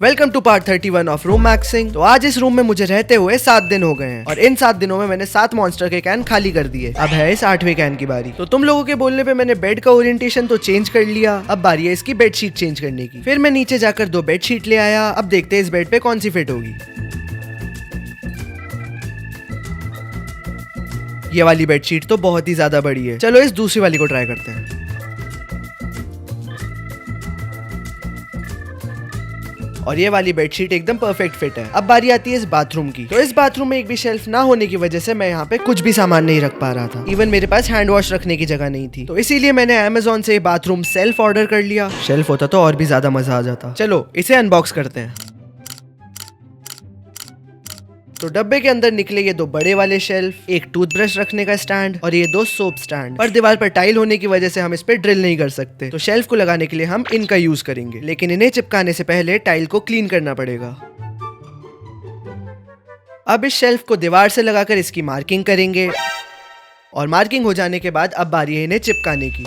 Welcome to part 31 of room maxing. तो आज इस रूम में मुझे रहते हुए 7 दिन हो गए हैं और इन 7 दिनों में मैंने 7 मॉन्स्टर के कैन खाली कर दिए। अब है इस 8वें कैन की बारी। तो तुम लोगों के बोलने पे मैंने बेड का ओरिएंटेशन तो चेंज कर लिया। अब बारी है इसकी बेडशीट चेंज करने की। फिर मैं नीचे जाकर 2 बेडशीट ले आया। अब देखते हैं इस बेड पे कौन सी फिट होगी। ये वाली बेडशीट तो बहुत ही ज्यादा बड़ी है। चलो इस दूसरी वाली को ट्राई करते हैं। और ये वाली बेडशीट एकदम परफेक्ट फिट है। अब बारी आती है इस बाथरूम की। तो इस बाथरूम में एक भी शेल्फ ना होने की वजह से मैं यहाँ पे कुछ भी सामान नहीं रख पा रहा था। इवन मेरे पास हैंड वॉश रखने की जगह नहीं थी। तो इसीलिए मैंने Amazon से बाथरूम सेल्फ ऑर्डर कर लिया। शेल्फ होता तो और भी ज्यादा मजा आ जाता। चलो इसे अनबॉक्स करते हैं। तो डब्बे के अंदर निकले ये 2 बड़े वाले शेल्फ, एक टूथब्रश रखने का स्टैंड और ये 2 सोप स्टैंड। पर दीवार पर टाइल होने की वजह से हम इस पे ड्रिल नहीं कर सकते। तो शेल्फ को लगाने के लिए हम इनका यूज करेंगे, लेकिन इन्हें चिपकाने से पहले टाइल को क्लीन करना पड़ेगा। अब इस शेल्फ को दीवार से लगाकर इसकी मार्किंग करेंगे और मार्किंग हो जाने के बाद अब बारी है इन्हें चिपकाने की।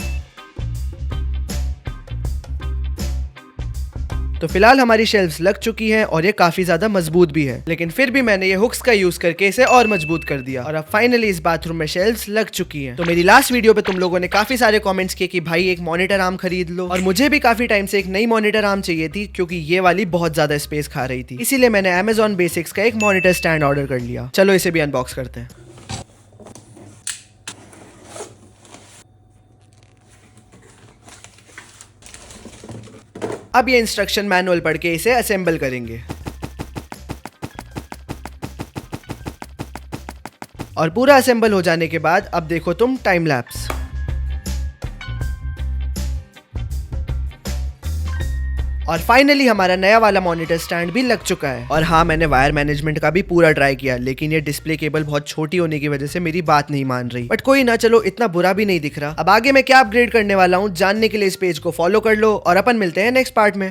तो फिलहाल हमारी शेल्फ्स लग चुकी हैं और ये काफी ज्यादा मजबूत भी है, लेकिन फिर भी मैंने ये हुक्स का यूज करके इसे और मजबूत कर दिया और अब फाइनली इस बाथरूम में शेल्फ्स लग चुकी हैं। तो मेरी लास्ट वीडियो पे तुम लोगों ने काफी सारे कमेंट्स किए कि भाई एक मॉनिटर आर्म खरीद लो, और मुझे भी काफी टाइम से एक नई मॉनिटर आर्म चाहिए थी क्योंकि ये वाली बहुत ज्यादा स्पेस खा रही थी। इसीलिए मैंने Amazon बेसिक्स का एक मॉनिटर स्टैंड ऑर्डर कर लिया। चलो इसे भी अनबॉक्स करते हैं। अब ये इंस्ट्रक्शन मैनुअल पढ़ के इसे असेंबल करेंगे और पूरा असेंबल हो जाने के बाद अब देखो तुम टाइम लैप्स। और फाइनली हमारा नया वाला मॉनिटर स्टैंड भी लग चुका है। और हाँ, मैंने वायर मैनेजमेंट का भी पूरा ट्राई किया, लेकिन ये डिस्प्ले केबल बहुत छोटी होने की वजह से मेरी बात नहीं मान रही। बट कोई ना, चलो इतना बुरा भी नहीं दिख रहा। अब आगे मैं क्या अपग्रेड करने वाला हूँ जानने के लिए इस पेज को फॉलो कर लो और अपन मिलते हैं नेक्स्ट पार्ट में।